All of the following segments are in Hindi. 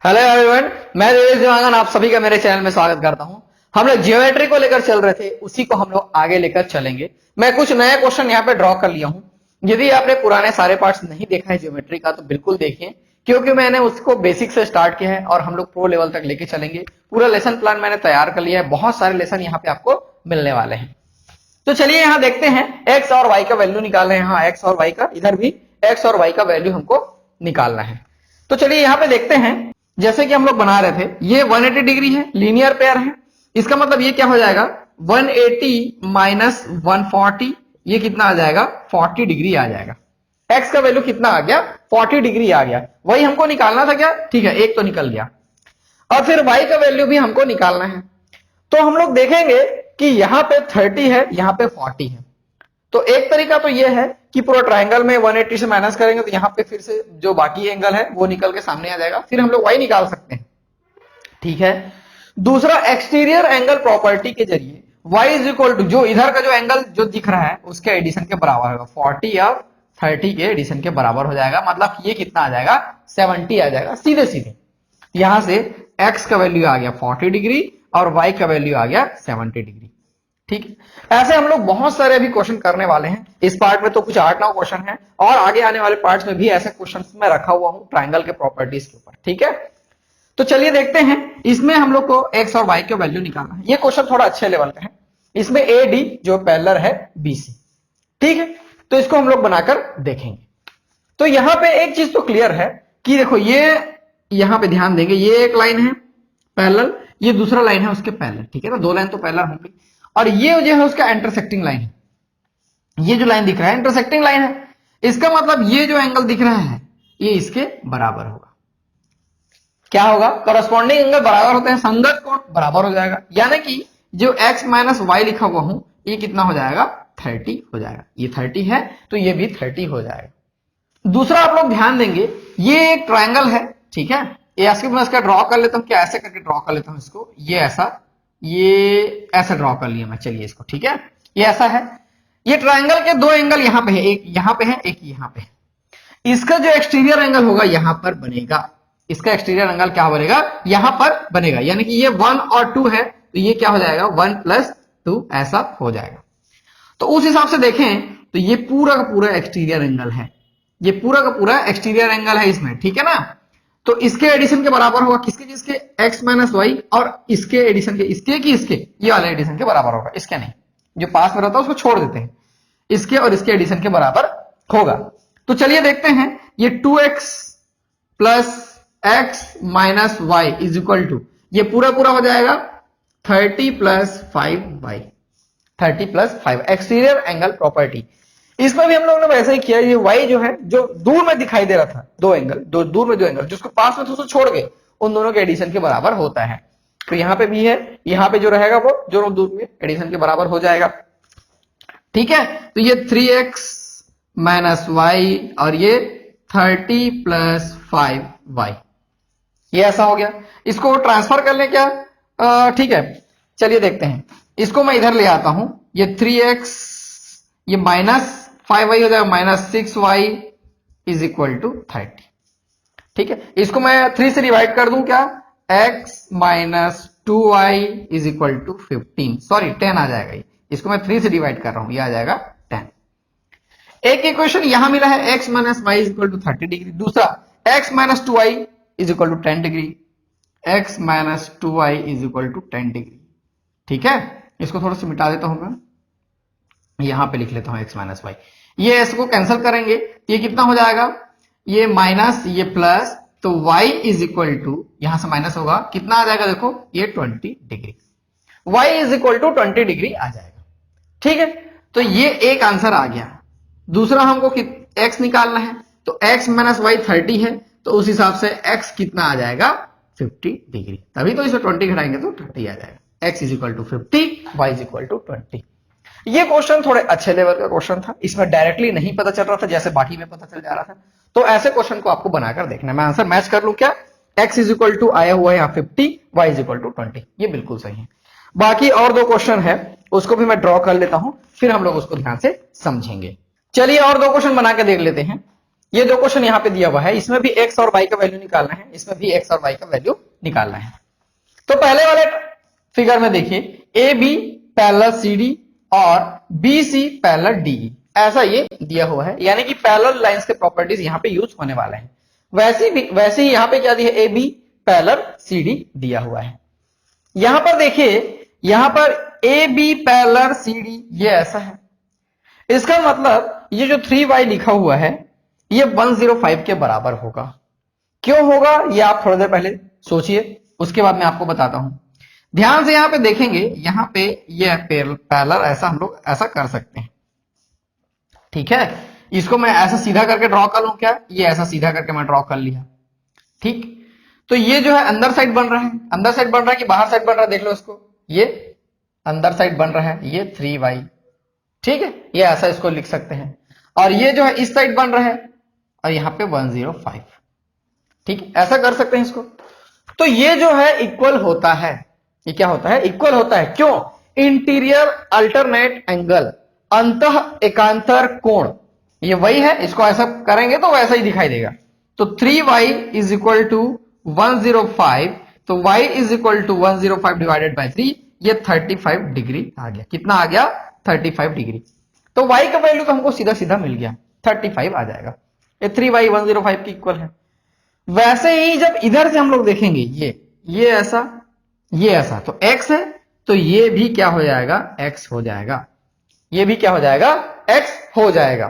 हेलो एवरीवन, मैं देवेश देवांगन आप सभी का मेरे चैनल में स्वागत करता हूं। हम लोग ज्योमेट्री को लेकर चल रहे थे, उसी को हम लोग आगे लेकर चलेंगे। मैं कुछ नए क्वेश्चन यहाँ पे ड्रॉ कर लिया हूं। यदि आपने पुराने सारे पार्ट्स नहीं देखा है ज्योमेट्री का तो बिल्कुल देखिए, क्योंकि मैंने उसको बेसिक से स्टार्ट किया है और हम लोग प्रो लेवल तक लेके चलेंगे। पूरा लेसन प्लान मैंने तैयार कर लिया है, बहुत सारे लेसन यहाँ पे आपको मिलने वाले हैं। तो चलिए यहाँ देखते हैं, एक्स और वाई का वैल्यू निकाल रहे हैं। हाँ, एक्स और वाई का, इधर भी एक्स और वाई का वैल्यू हमको निकालना है। तो चलिए यहाँ पे देखते हैं, जैसे कि हम लोग बना रहे थे, ये 180 डिग्री है, लीनियर पेयर है। इसका मतलब ये क्या हो जाएगा, 180 माइनस 140, ये कितना आ जाएगा, 40 डिग्री आ जाएगा। एक्स का वैल्यू कितना आ गया, 40 डिग्री आ गया। वही हमको निकालना था क्या, ठीक है, एक तो निकल गया। और फिर वाई का वैल्यू भी हमको निकालना है। तो हम लोग देखेंगे कि यहाँ पे 30 है, यहाँ पे 40 है। तो एक तरीका तो ये है कि पूरा ट्रायंगल में 180 से माइनस करेंगे तो यहाँ पे फिर से जो बाकी एंगल है वो निकल के सामने आ जाएगा, फिर हम लोग वाई निकाल सकते हैं, ठीक है। दूसरा, एक्सटीरियर एंगल प्रॉपर्टी के जरिए y इज इक्वल टू, जो इधर का जो एंगल जो दिख रहा है उसके एडिशन के बराबर होगा, 40 और 30 के एडिशन के बराबर हो जाएगा। मतलब ये कितना आ जाएगा, 70 आ जाएगा सीधे सीधे। यहां से x का वैल्यू आ गया 40 डिग्री और y का वैल्यू आ गया 70 डिग्री, ठीक है। ऐसे हम लोग बहुत सारे अभी क्वेश्चन करने वाले हैं। इस पार्ट में तो कुछ 8-9 क्वेश्चन है और आगे आने वाले पार्ट्स में भी ऐसे क्वेश्चन मैं रखा हुआ हूं ट्राइंगल के प्रॉपर्टीज के ऊपर, ठीक है। तो चलिए देखते हैं, इसमें हम लोग को एक्स और वाई के वैल्यू निकालना है। ये क्वेश्चन थोड़ा अच्छे लेवल का है। इसमें ए डी जो पैरेलल है बी सी, ठीक है। तो इसको हम लोग बनाकर देखेंगे। तो यहां पे एक चीज तो क्लियर है कि देखो, ये यहां पे ध्यान देंगे, ये एक लाइन है पैरेलल, ये दूसरा लाइन है उसके पैरेलल, ठीक है ना। दो लाइन तो पैरेलल होंगी और ये जो है उसका इंटरसेक्टिंग लाइन है। ये जो लाइन दिख रहा है इंटरसेक्टिंग लाइन है। इसका मतलब ये जो एंगल दिख रहा है ये इसके बराबर होगा। क्या होगा, करस्पॉन्डिंग एंगल बराबर होते हैं, संगत कोण बराबर हो जाएगा। यानी कि जो x माइनस वाई लिखा हुआ हूं ये कितना हो जाएगा, 30 हो जाएगा। ये 30 है तो ये भी 30 हो जाएगा। दूसरा, आप लोग ध्यान देंगे, ये एक ट्रायंगल है, ठीक है। ये ऐसे मैं इसका ड्रॉ कर लेता हूं, क्या ऐसे करके ड्रॉ कर लेता हूं इसको, ये ऐसा ड्रॉ कर लिया मैं। चलिए इसको, ठीक है, ये ऐसा है। ये ट्रायंगल के दो एंगल यहां पे है, एक यहां पे है, एक यहां पे है। इसका जो एक्सटीरियर एंगल होगा यहां पर बनेगा, इसका एक्सटीरियर एंगल क्या बनेगा, यहां पर बनेगा। यानी कि ये 1 और 2 है तो ये क्या हो जाएगा, 1 + 2 ऐसा हो जाएगा। तो उस हिसाब से देखें तो ये पूरा का पूरा एक्सटीरियर एंगल है, ये पूरा का पूरा एक्सटीरियर एंगल है इसमें, ठीक है ना। तो इसके एडिशन के बराबर होगा, किसके जिसके, x माइनस वाई, और इसके एडिशन के, इसके कि इसके, ये वाले एडिशन के बराबर होगा, इसके नहीं, जो पास में रहता है उसको छोड़ देते हैं, इसके और इसके एडिशन के बराबर होगा। तो चलिए देखते हैं, ये 2x plus x minus y is equal to, ये पूरा पूरा हो जाएगा 30 + 5y, 30 + 5 एक्सटीरियर एंगल प्रॉपर्टी। इसमें भी हम लोगों ने वैसे ही किया। ये y जो है, जो दूर में दिखाई दे रहा था, दो एंगल, दूर में दो एंगल, जिसको पास में था उसको छोड़ गए, उन दोनों के एडिशन के बराबर होता है। तो यहां पे भी है, यहां पे जो रहेगा वो जो दूर में एडिशन के बराबर हो जाएगा, ठीक है। तो ये 3x माइनस वाई और ये 30 + 5y, ये ऐसा हो गया। इसको ट्रांसफर कर लें क्या, ठीक है। चलिए देखते हैं, इसको मैं इधर ले आता हूं, ये 3x, ये माइनस 5y हो जाएगा, -6y इज इक्वल टू 30, ठीक है। इसको मैं 3 से डिवाइड कर दूं क्या, x minus 2y is equal to 15, sorry 10 आ जाएगा। ये इसको मैं 3 से डिवाइड कर रहा हूं, ये आ जाएगा 10। एक इक्वेशन यहां मिला है, x minus y is equal to 30 degree. दूसरा, x minus 2y is equal to 10 degree, x minus 2y is equal to 10 degree, ठीक है। इसको थोड़ा सा मिटा देता हूं मैं, यहां पे लिख लेता हूं x माइनस वाई। ये इसको कैंसिल करेंगे, ये कितना हो जाएगा, ये माइनस ये प्लस, तो y इज इक्वल टू, यहां से माइनस होगा, कितना आ जाएगा, देखो ये 20 degree, y is equal to 20 degree आ जाएगा, ठीक है। तो ये एक आंसर आ गया। दूसरा, हमको x निकालना है, तो x माइनस वाई 30 है, तो उस हिसाब से x कितना आ जाएगा, 50 डिग्री। तभी तो इसे 20 घटाएंगे तो 30 आ जाएगा। x is equal to 50, y is equal to 20। ये क्वेश्चन थोड़े अच्छे लेवल का क्वेश्चन था, इसमें डायरेक्टली नहीं पता चल रहा था जैसे बाकी में पता चल जा रहा था। तो ऐसे क्वेश्चन को आपको बनाकर देखना है। मैं आंसर मैच कर लूं क्या, x इज इक्वल टू आया हुआ है यहाँ 50, y इज इक्वल टू 20, ये बिल्कुल सही है। बाकी और दो क्वेश्चन है, उसको भी मैं ड्रॉ कर लेता हूं, फिर हम लोग उसको ध्यान से समझेंगे। चलिए और दो क्वेश्चन बना के देख लेते हैं। ये जो क्वेश्चन यहाँ पे दिया हुआ है इसमें भी एक्स और वाई का वैल्यू निकालना है, इसमें भी एक्स और वाई का वैल्यू निकालना है। तो पहले वाले फिगर में देखिए A B parallel C D और बी सी पैरेलल डी, ऐसा ये दिया हुआ है, यानी कि पैरेलल लाइंस के प्रॉपर्टीज यहाँ पे यूज होने वाले हैं। वैसे ही यहाँ पे क्या दिया है, A B parallel C D दिया हुआ है। यहां पर देखिए, यहां पर A B parallel C D ये ऐसा है, इसका मतलब ये जो 3y लिखा हुआ है ये 105 के बराबर होगा। क्यों होगा ये आप थोड़ी देर पहले सोचिए, उसके बाद मैं आपको बताता हूं। ध्यान से यहां पे देखेंगे, यहां पे ये पैरेलल ऐसा हम लोग ऐसा कर सकते हैं, ठीक है। इसको मैं ऐसा सीधा करके ड्रॉ कर लूं क्या, ये ऐसा सीधा करके मैं ड्रॉ कर लिया, ठीक। तो ये जो है अंदर साइड बन रहा है, अंदर साइड बन रहा है कि बाहर साइड बन रहा है, देख लो इसको, ये अंदर साइड बन रहा है, ये 3y, ठीक है, ये ऐसा इसको लिख सकते हैं। और ये जो है इस साइड बन रहा है और यहां पे 105, ठीक, ऐसा कर सकते हैं इसको। तो ये जो है इक्वल होता है, ये क्या होता है, इक्वल होता है। क्यों, इंटीरियर अल्टरनेट एंगल, अंतः एकांतर कोण, ये वही है, इसको ऐसा करेंगे तो वैसा ही दिखाई देगा। तो 3y इज इक्वल टू 105, तो y is equal to 105 divided by 3, ये 35 डिग्री आ गया। कितना आ गया, 35 डिग्री। तो y का वैल्यू तो हमको सीधा सीधा मिल गया, 35 आ जाएगा। ये 3y 105 की इक्वल है। वैसे ही जब इधर से हम लोग देखेंगे, ये ऐसा, ये ऐसा, तो x है, तो ये भी क्या हो जाएगा, x हो जाएगा, ये भी क्या हो जाएगा, x हो जाएगा,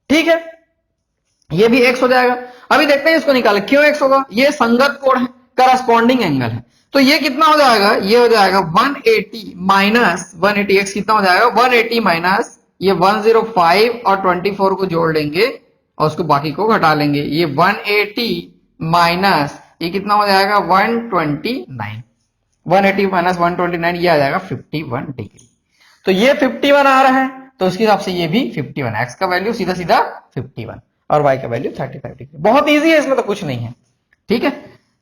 ठीक है, ये भी x हो जाएगा। अभी देखते हैं इसको निकालें, क्यों x होगा, ये संगत कोण है, करस्पॉन्डिंग एंगल है, तो ये कितना हो जाएगा, ये हो जाएगा 180 माइनस 180, x कितना हो जाएगा 180 माइनस ये 105 और 24 को जोड़ लेंगे और उसको बाकी को घटा लेंगे, ये 180 माइनस ये कितना हो जाएगा 129, 180 माइनस 129 ये आ जाएगा 51 डिग्री। तो ये 51 आ रहा है, तो उसके हिसाब से ये भी 51, x का वैल्यू सीधा सीधा 51 और y का वैल्यू 35 डिग्री। बहुत इजी है, इसमें तो कुछ नहीं है, ठीक है।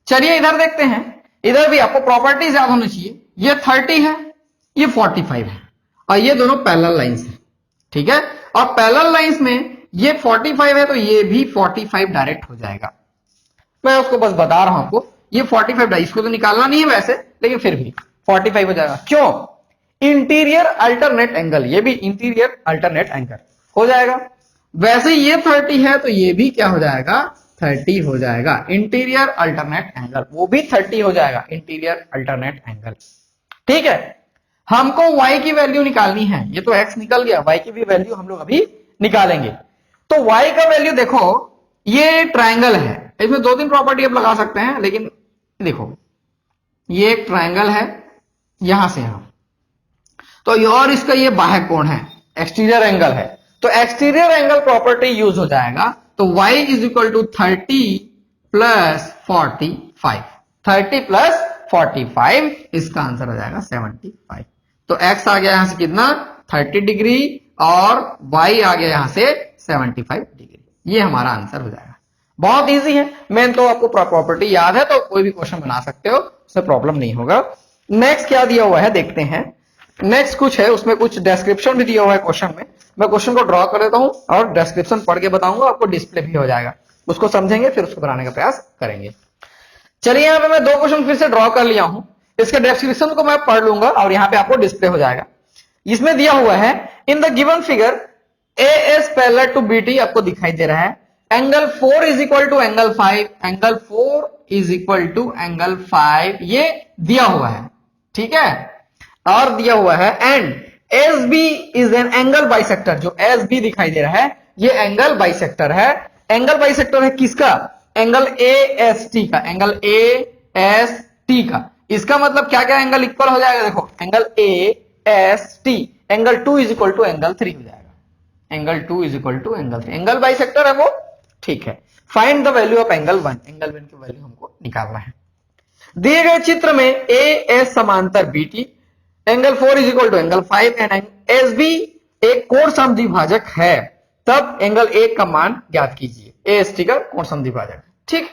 चलिए इधर देखते हैं, इधर भी आपको प्रॉपर्टीज याद होनी चाहिए। ये 30 है, ये 45 है और ये दोनों पैरेलल लाइंस है, ठीक है। और पैरेलल लाइंस में ये 45 है तो ये भी 45 डायरेक्ट हो जाएगा। मैं उसको बस बता रहा हूं आपको, ये 45 इसको तो निकालना नहीं है वैसे, लेकिन फिर भी 45 हो जाएगा। क्यों, इंटीरियर अल्टरनेट एंगल, ये भी इंटीरियर अल्टरनेट एंगल हो जाएगा। वैसे ये 30 है तो ये भी क्या हो जाएगा, 30 हो जाएगा। इंटीरियर अल्टरनेट एंगल वो भी 30 हो जाएगा, इंटीरियर अल्टरनेट एंगल, ठीक है। हमको y की वैल्यू निकालनी है, ये तो x निकल गया, y की भी वैल्यू हम लोग अभी निकालेंगे। तो y का वैल्यू देखो, ये ट्रायंगल है, इसमें दो तीन प्रॉपर्टी आप लगा सकते हैं, लेकिन देखो ये एक ट्रायंगल है यहां से यहां, तो और इसका ये बाह्य कोण है, एक्सटीरियर एंगल है, तो एक्सटीरियर एंगल प्रॉपर्टी यूज हो जाएगा। तो y is equal to 30 plus 45, 30 plus 45, इसका आंसर हो जाएगा 75। तो x आ गया यहां से कितना 30 डिग्री और y आ गया यहां से 75 डिग्री, ये हमारा आंसर हो जाएगा। बहुत इजी है, मेन तो आपको प्रॉपर्टी याद है तो कोई भी क्वेश्चन बना सकते हो, उसमें प्रॉब्लम नहीं होगा। नेक्स्ट क्या दिया हुआ है देखते हैं। नेक्स्ट कुछ है, उसमें कुछ डिस्क्रिप्शन भी दिया हुआ है क्वेश्चन में। मैं क्वेश्चन को ड्रॉ कर देता हूं और डिस्क्रिप्शन पढ़ के बताऊंगा, आपको डिस्प्ले भी हो जाएगा, उसको समझेंगे फिर उसको बनाने का प्रयास करेंगे। चलिए यहाँ पे मैं दो क्वेश्चन फिर से ड्रॉ कर लिया हूं, इसके डिस्क्रिप्शन को मैं पढ़ लूंगा और यहाँ पे आपको डिस्प्ले हो जाएगा। इसमें दिया हुआ है, in the given figure A S parallel to B T, आपको दिखाई दे रहा है, angle 4 is equal to angle 5, angle 4 is equal to angle 5, ये दिया हुआ है, ठीक है। और दिया हुआ है and S B is an angle bisector, जो एस बी दिखाई दे रहा है ये एंगल बाइसेक्टर है। एंगल बाइसेक्टर है किसका, एंगल ए एस टी का, एंगल ए एस टी का। इसका मतलब क्या क्या एंगल इक्वल हो जाएगा, देखो angle A S T, angle 2 is equal to angle 3 हो जाएगा, angle 2 is equal to angle 3, angle bisector है वो, ठीक है। Find the value of angle 1, angle 1 की वैल्यू हमको निकालना है। दिए गए चित्र में ए एस समांतर B T, angle 4 is equal to angle 5 and S B एक कोण समद्विभाजक है, तब एंगल ए का मान ज्ञात कीजिए। ए एस टी का कोण समद्विभाजक, ठीक,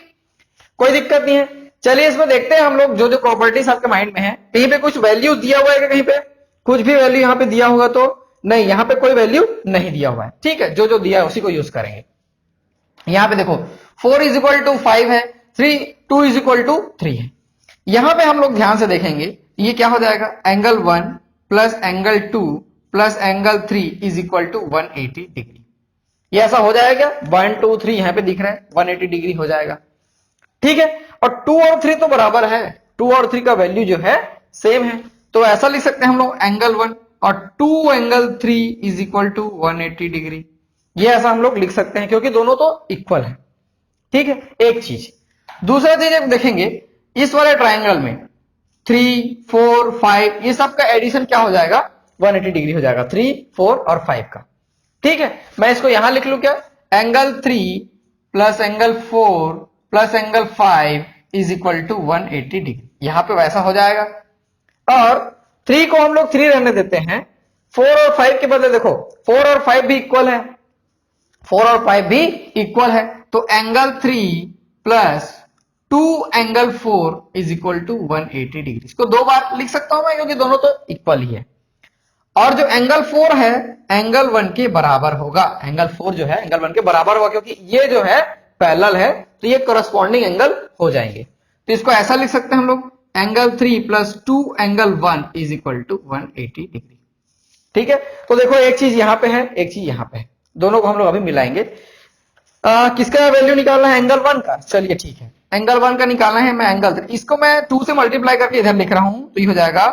कोई दिक्कत नहीं है। चलिए इसमें देखते हैं हम लोग जो जो प्रॉपर्टीज आपके माइंड में है। कहीं पे कुछ वैल्यू दिया हुआ है, कहीं पे कुछ भी वैल्यू यहां पे दिया होगा तो नहीं, यहां पे कोई वैल्यू नहीं दिया हुआ है, ठीक है। जो जो दिया है उसी को यूज करेंगे। यहां पे देखो 4 इज इक्वल टू 5 है, 2 इज इक्वल टू 3 है। यहां पे हम लोग ध्यान से देखेंगे, ये क्या हो जाएगा, angle 1 plus angle 2 plus angle 3 is equal to 180 degree. ये ऐसा हो जाएगा, 1 2 3 यहां पे दिख रहा है, 180 डिग्री हो जाएगा। ठीक है, और 2 और 3 तो बराबर है, 2 और 3 का वैल्यू जो है सेम है, तो ऐसा लिख सकते हैं हम लोग एंगल 1 और 2 angle 3 is equal to 180 degree. ये ऐसा हम लोग लिख सकते हैं क्योंकि दोनों तो इक्वल है। ठीक है, एक चीज। दूसरा चीज हम देखेंगे, इस वाले ट्राइंगल में 3 4 5 ये सब का एडिशन क्या हो जाएगा, 180 डिग्री हो जाएगा, 3 4 और 5 का। ठीक है, मैं इसको यहां लिख लू क्या, angle 3 plus angle 4 plus angle 5 is equal to 180 degree. यहां पे वैसा हो जाएगा, और 3 को हम लोग 3 रहने देते हैं, 4 और 5 के बदले देखो 4 और 5 भी इक्वल है, 4 और 5 भी इक्वल है, तो angle 3 plus 2 angle 4 is equal to 180 degree. इसको दो बार लिख सकता हूं मैं क्योंकि दोनों तो इक्वल ही है। और जो एंगल 4 है एंगल 1 के बराबर होगा, एंगल 4 जो है एंगल 1 के बराबर होगा क्योंकि ये जो है पैरेलल है, तो ये करस्पॉन्डिंग एंगल हो जाएंगे। तो इसको ऐसा लिख सकते हैं हम लोग, angle 3 plus 2 angle 1 is equal to 180 degree. ठीक है, तो देखो एक चीज यहां पे है, एक चीज यहां पे है, दोनों को हम लोग अभी मिलाएंगे। किसका वैल्यू निकालना है, एंगल 1 का। चलिए ठीक है, एंगल 1 का निकालना है, मैं एंगल 3 इसको मैं 2 से मल्टीप्लाई करके इधर लिख रहा हूं, तो ये हो जाएगा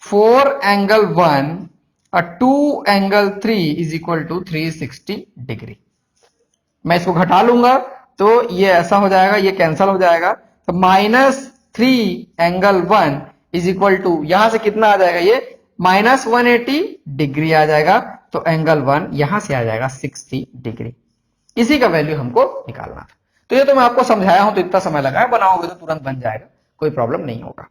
4 एंगल 1 और 2 angle 3 is equal to 360 degree. मैं इसको घटा लूंगा तो ये ऐसा हो जाएगा, ये कैंसल हो जाएगा, तो -3 एंगल 1 इज इक्वल टू यहां से कितना आ जाएगा, ये -180 डिग्री आ जाएगा, तो एंगल 1 यहां से आ जाएगा 60 डिग्री। इसी का वैल्यू हमको निकालना था। तो ये तो मैं आपको समझाया हूं, तो इतना समय लगा है, बनाओगे तो तुरंत बन जाएगा, कोई प्रॉब्लम नहीं होगा।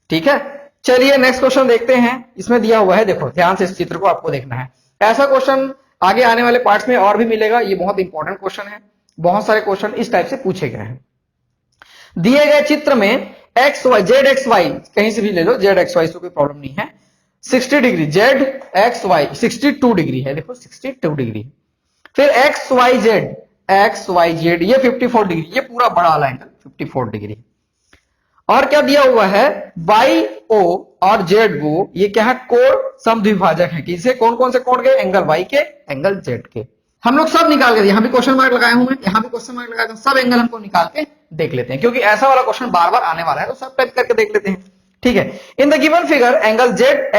ठीक है, चलिए नेक्स्ट क्वेश्चन देखते हैं। इसमें दिया हुआ है, देखो ध्यान से इस चित्र को आपको देखना है। ऐसा क्वेश्चन आगे आने वाले पार्ट्स में और भी मिलेगा, ये बहुत इंपॉर्टेंट क्वेश्चन है, बहुत सारे क्वेश्चन इस टाइप से पूछे गए हैं। दिए गए चित्र में X Y Z X Y कहीं से भी ले लो, जेड एक्स वाई से कोई प्रॉब्लम नहीं है, 60 degree, Z X Y 62 degree है, देखो 62 डिग्री। फिर एक्स वाई जेड ये 54 डिग्री, ये पूरा बड़ा वाला एंगल 54 डिग्री। और क्या दिया हुआ है, वाई ओ और जेड ओ, ये क्या है, कोण समद्विभाजक है। किसे, कौन कौन से कोण के, एंगल वाई के, एंगल जेड के। हम लोग सब निकाल के, यहां भी क्वेश्चन मार्क लगाए हुए हैं, यहां भी क्वेश्चन मार्क लगाए हैं, सब एंगल हमको निकाल के देख लेते हैं क्योंकि ऐसा वाला क्वेश्चन बार बार आने वाला है, तो सब टाइप करके देख लेते हैं। ठीक है, in the given figure angle Z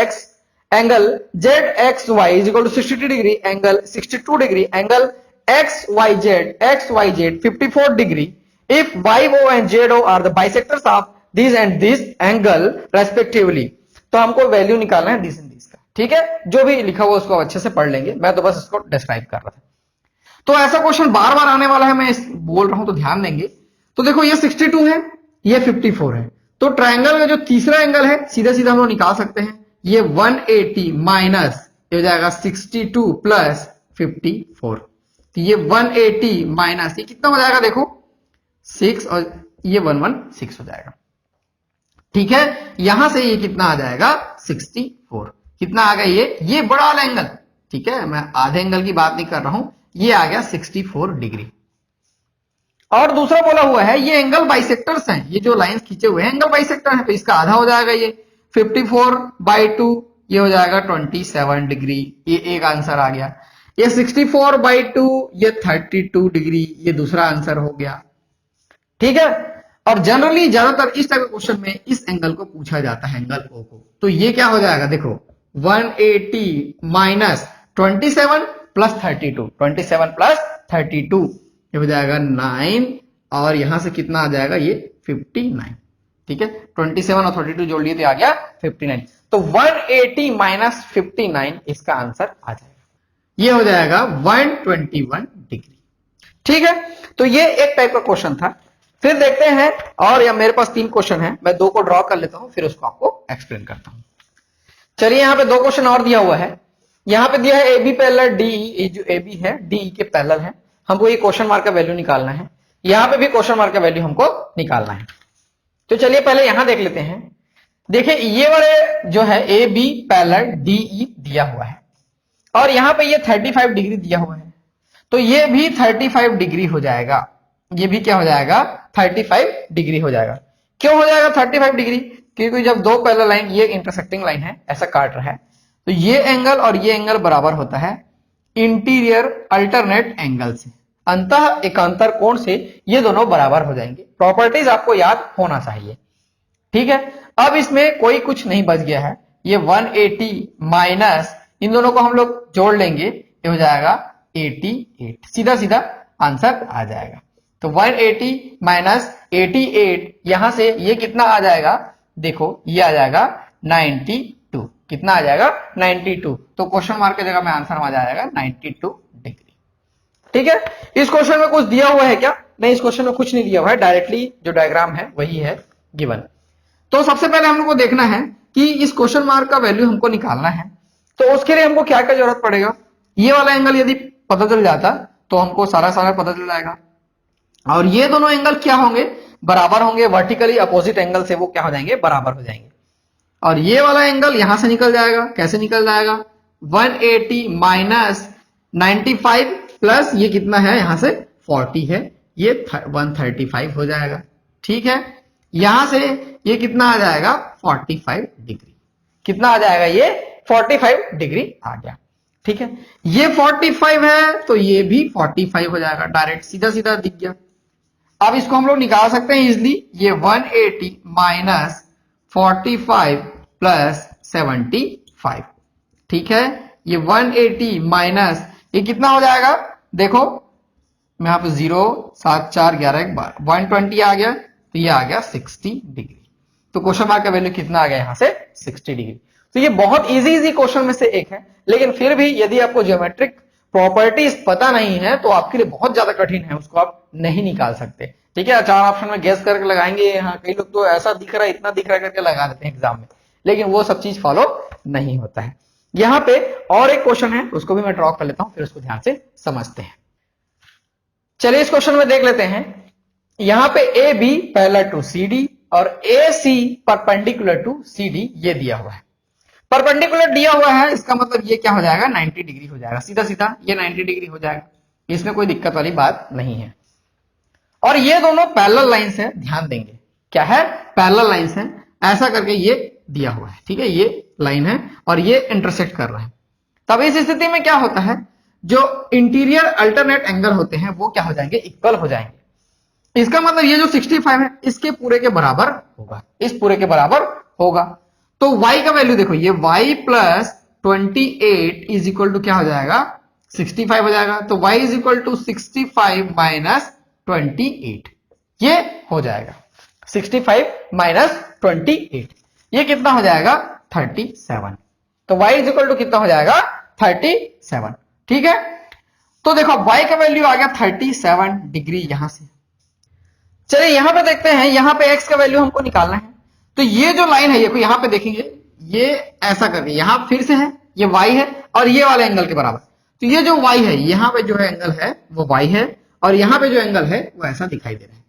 X Y is equal to 62 degree, angle 62 degree, angle X Y Z 54 degree. If Y O and Z O are the bisectors of this and this angle respectively, तो हमको वैल्यू निकालना है दिस एंड दिस का। ठीक है, जो भी लिखा हुआ उसको अच्छे से पढ़ लेंगे, मैं तो बस इसको डिस्क्राइब कर रहा था। तो ऐसा क्वेश्चन बार बार आने वाला है, मैं बोल रहा हूं तो ध्यान देंगे। तो देखो ये 62 है, ये 54 है, तो ट्रायंगल में जो तीसरा एंगल है सीधा सीधा हम लोग निकाल सकते हैं, ये 180 माइनस ये हो जाएगा 62 प्लस 54, तो ये 180 माइनस ये कितना हो जाएगा, देखो 6 और ये 116 हो जाएगा। ठीक है, यहां से ये कितना आ जाएगा 64, कितना आ गया ये बड़ा वाला एंगल। ठीक है, मैं आधे एंगल की बात नहीं कर रहा हूं, ये आ गया 64 डिग्री। और दूसरा बोला हुआ है ये एंगल बाइसेक्टर्स हैं, ये जो लाइंस खींचे हुए हैं एंगल बाइसेक्टर है, तो इसका आधा हो जाएगा, ये 54/2 ये हो जाएगा 27 डिग्री, ये एक आंसर आ गया। ये 64/2 ये 32 डिग्री, ये दूसरा आंसर हो गया। ठीक है, और जनरली ज्यादातर इस टाइप के क्वेश्चन में इस एंगल को पूछा जाता है, एंगल ओ को। तो ये क्या हो जाएगा, देखो 180 माइनस 27 प्लस 32, 27 प्लस 32 ये हो जाएगा 9, और यहां से कितना आ जाएगा, ये 59। ठीक है, 27 और 32 जोड़ लिए तो आ गया 59, तो 180 माइनस 59 इसका आंसर आ जाएगा, ये हो जाएगा 121 डिग्री। ठीक है, तो ये एक टाइप का क्वेश्चन था। फिर देखते हैं, और या मेरे पास 3 क्वेश्चन है, मैं 2 को ड्रॉ कर लेता हूं, फिर उसको आपको एक्सप्लेन करता हूं। चलिए यहां पे 2 क्वेश्चन और दिया हुआ है। यहां पे दिया है AB पैरेलल DE, जो AB है DE के पैरेलल है, हमको ये क्वेश्चन मार्क का वैल्यू निकालना है। यहां पे भी क्वेश्चन मार्क का वैल्यू हमको निकालना है। तो चलिए पहले यहां देख लेते हैं। देखिए ये वाले जो है AB पैरेलल DE दिया हुआ है, और यहां पे ये 35 डिग्री दिया हुआ है। तो ये भी 35 डिग्री हो जाएगा। ये भी क्या हो जाएगा? 35 डिग्री हो जाएगा। क्यों हो जाएगा 35 डिग्री? क्योंकि जब दो पैरेलल लाइन, ये इंटरसेक्टिंग लाइन है, ऐसा काट रहा है, तो ये एंगल और ये एंगल बराबर होता है इंटीरियर अल्टरनेट एंगल से। अंतः एकांतर कोण से ये दोनों बराबर हो जाएंगे। प्रॉपर्टीज आपको याद होना चाहिए, ठीक है। अब इसमें कोई कुछ नहीं बच गया है। ये 180 माइनस इन दोनों को हम लोग जोड़ लेंगे, ये हो जाएगा 88। सीधा सीधा आंसर आ जाएगा। तो 180 माइनस 88, यहां से ये कितना आ जाएगा? देखो ये आ जाएगा 92। कितना आ जाएगा? 92। तो क्वेश्चन मार्क की जगह में आंसर आ जाएगा 92 डिग्री। ठीक है। इस क्वेश्चन में कुछ दिया हुआ है क्या? नहीं, इस क्वेश्चन में कुछ नहीं दिया हुआ है, डायरेक्टली जो डायग्राम है वही है गिवन। तो सबसे पहले हम लोग को देखना है कि इस क्वेश्चन मार्क का वैल्यू हमको निकालना है। तो उसके लिए हमको क्या क्या जरूरत पड़ेगा? ये वाला एंगल यदि पता चल जाता तो हमको सारा पता चल जाएगा। और ये दोनों एंगल क्या होंगे? बराबर होंगे। वर्टिकली अपोजिट एंगल से वो क्या हो जाएंगे? बराबर हो जाएंगे। और ये वाला एंगल यहां से निकल जाएगा। कैसे निकल जाएगा? 180 माइनस 95 प्लस ये कितना है? यहां से 40 है, ये 135 हो जाएगा। ठीक है। यहां से ये कितना आ जाएगा? 45 डिग्री। कितना आ जाएगा? ये 45 डिग्री आ गया। ठीक है। ये 45 है तो ये भी 45 हो जाएगा। डायरेक्ट सीधा सीधा दिख गया। अब इसको हम लोग निकाल सकते हैं इजिली। ये 180 माइनस 45 प्लस 75। ठीक है। ये 180 माइनस ये कितना हो जाएगा? देखो मैं यहां पे 0 7 4 11 एक बार 120 आ गया, तो ये आ गया 60 डिग्री। तो क्वेश्चन मार्क का वैल्यू कितना आ गया? यहां से 60 डिग्री। तो ये बहुत इजी क्वेश्चन में से एक है, लेकिन फिर भी यदि आपको ज्योमेट्रिक प्रॉपर्टीज पता नहीं है तो आपके लिए बहुत ज्यादा कठिन है, उसको आप नहीं निकाल सकते। ठीक है। 4 ऑप्शन में गैस करके लगाएंगे। हाँ, कई लोग तो ऐसा दिख रहा है, इतना दिख रहा है करके लगा देते हैं एग्जाम में, लेकिन वो सब चीज फॉलो नहीं होता है। यहां पे और एक क्वेश्चन है, उसको भी मैं ड्रॉ कर लेता हूं, फिर उसको ध्यान से समझते हैं। चलिए इस क्वेश्चन में देख लेते हैं। यहां पे A B parallel to C D और A C perpendicular to C D ये दिया हुआ है। परपेंडिकुलर दिया हुआ है, इसका मतलब ये क्या हो जाएगा? 90 डिग्री हो जाएगा। सीधा सीधा ये 90 डिग्री हो जाएगा। इसमें कोई दिक्कत वाली बात नहीं है। और ये दोनों पैरेलल लाइंस है, ध्यान देंगे। क्या है? पैरेलल लाइंस है। ऐसा करके ये दिया हुआ है। ठीक है। ये लाइन है और ये इंटरसेक्ट कर रहा है। तब इस स्थिति में क्या होता है? जो इंटीरियर अल्टरनेट एंगल होते हैं वो क्या हो जाएंगे? इक्वल हो जाएंगे। इसका मतलब ये जो 65 है इसके पूरे के बराबर होगा, इस पूरे के बराबर होगा। तो y का वैल्यू देखो, ये y plus 28 is equal to क्या हो जाएगा? 65 हो जाएगा। तो y is equal to 65 minus 28, ये हो जाएगा 65 माइनस 28, ये कितना हो जाएगा? 37। तो y इज इक्वल टू कितना हो जाएगा? 37। ठीक है। तो देखो y का वैल्यू आ गया 37 डिग्री यहां से। चलिए यहां पे देखते हैं, यहां पे x का वैल्यू हमको निकालना है। तो ये जो लाइन है, ये यहां पे देखेंगे, ये ऐसा करके यहां फिर से है, ये y है और ये वाले एंगल के बराबर। तो ये जो y है, यहां पे जो है एंगल है वो y है, और यहां पे जो एंगल है वो ऐसा दिखाई दे रहा है।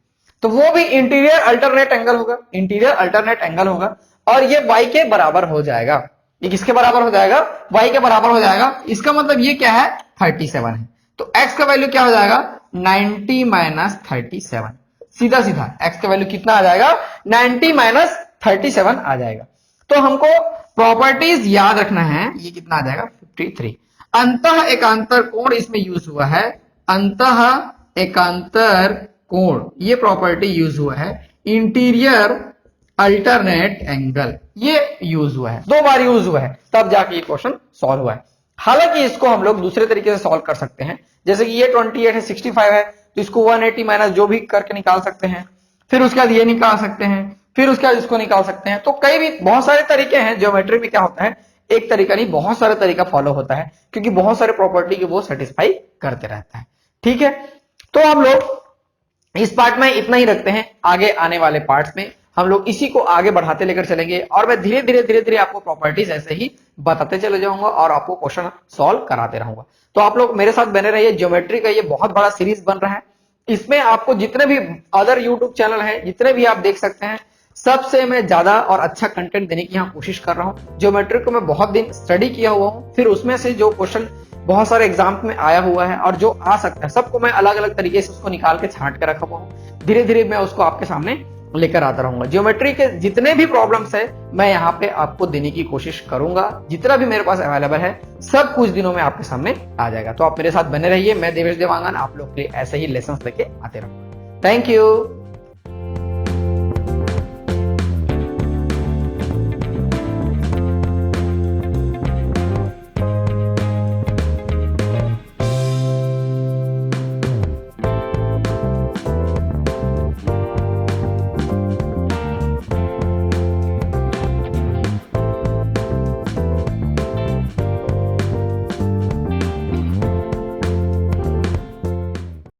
तो वो भी इंटीरियर अल्टरनेट एंगल होगा, इंटीरियर अल्टरनेट एंगल होगा, और ये y के बराबर हो जाएगा। ये किसके बराबर हो जाएगा? y के बराबर हो जाएगा। इसका मतलब ये क्या है? 37 है। तो x का वैल्यू क्या हो जाएगा? 90 माइनस 37। सीधा सीधा x का वैल्यू कितना आ जाएगा? 90 माइनस 37 आ जाएगा। तो हमको प्रॉपर्टीज याद रखना है। ये कितना आ जाएगा? 53। अंतः एकांतर कोण इसमें यूज हुआ है। अंतः एकांतर कोण ये प्रॉपर्टी यूज हुआ है। इंटीरियर अल्टरनेट एंगल ये यूज हुआ है, 2 बार यूज हुआ है, तब जाके ये क्वेश्चन सॉल्व हुआ है। हालांकि इसको हम लोग दूसरे तरीके से सॉल्व कर सकते हैं। जैसे कि ये 28 है, 65 है, तो इसको 180 माइनस जो भी करके निकाल सकते हैं। फिर उसके बाद ये निकाल सकते हैं, फिर उसके बाद इसको निकाल सकते हैं। तो कई भी बहुत सारे तरीके हैं। ज्योमेट्री में क्या होता है, एक तरीका नहीं बहुत सारे तरीका फॉलो होता है, क्योंकि बहुत सारे प्रॉपर्टी के वो सेटिस्फाई करते रहता है। ठीक है। तो हम लोग इस पार्ट में इतना ही रखते हैं। आगे आने वाले पार्ट्स में हम लोग इसी को आगे बढ़ाते लेकर चलेंगे, और मैं धीरे धीरे आपको प्रॉपर्टीज ऐसे ही बताते चले जाऊंगा और आपको क्वेश्चन सॉल्व कराते रहूंगा। तो आप लोग मेरे साथ बने रहिए। ज्योमेट्री का ये बहुत बड़ा सीरीज बन रहा है। इसमें आपको जितने भी अदर यूट्यूब चैनल है, जितने भी आप देख सकते हैं, सबसे मैं ज्यादा और अच्छा कंटेंट देने की यहाँ कोशिश कर रहा हूँ। ज्योमेट्री को मैं बहुत दिन स्टडी किया हुआ हूँ, फिर उसमें से जो क्वेश्चन बहुत सारे एग्जाम में आया हुआ है और जो आ सकता है सबको मैं अलग अलग तरीके से उसको निकाल के छांट के रखा हुआ हूँ। धीरे धीरे मैं उसको आपके सामने लेकर आता रहूंगा। ज्योमेट्री के जितने भी प्रॉब्लम्स है मैं यहाँ पे आपको देने की कोशिश करूंगा। जितना भी मेरे पास अवेलेबल है सब कुछ दिनों में आपके सामने आ जाएगा। तो आप मेरे साथ बने रहिए। मैं देवेश देवांगन आप लोग के लिए ऐसे ही लेसन लेके आते रहूंगा। Thank you.